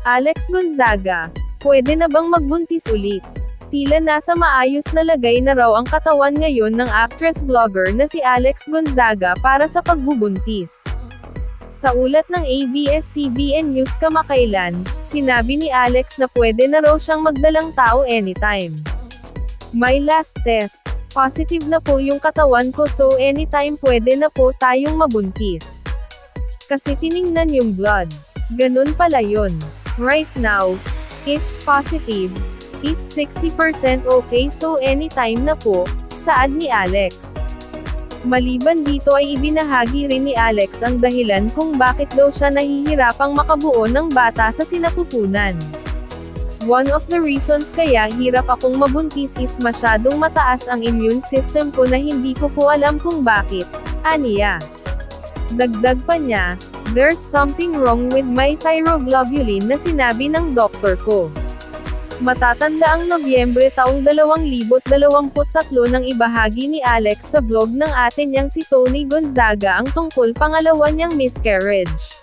Alex Gonzaga, pwede na bang magbuntis ulit? Tila nasa maayos na lagay na raw ang katawan ngayon ng actress-vlogger na si Alex Gonzaga para sa pagbubuntis. Sa ulat ng ABS-CBN News kamakailan, sinabi ni Alex na pwede na raw siyang magdalang tao anytime. "My last test, positive na po yung katawan ko, so anytime pwede na po tayong mabuntis. Kasi tiningnan yung blood. Ganun pala yun. Right now, it's positive. It's 60% okay, so anytime na po," saad ni Alex. Maliban dito ay ibinahagi rin ni Alex ang dahilan kung bakit daw siya nahihirapang makabuo ng bata sa sinapupunan. "One of the reasons kaya hirap akong mabuntis is masyadong mataas ang immune system ko na hindi ko po alam kung bakit," aniya. Dagdag pa niya, "There's something wrong with my thyroglobulin na sinabi ng doktor ko." Matatanda ang Nobyembre taong 2023 nang ibahagi ni Alex sa vlog ng ate niyang si Tony Gonzaga ang tungkol pangalawa niyang miscarriage.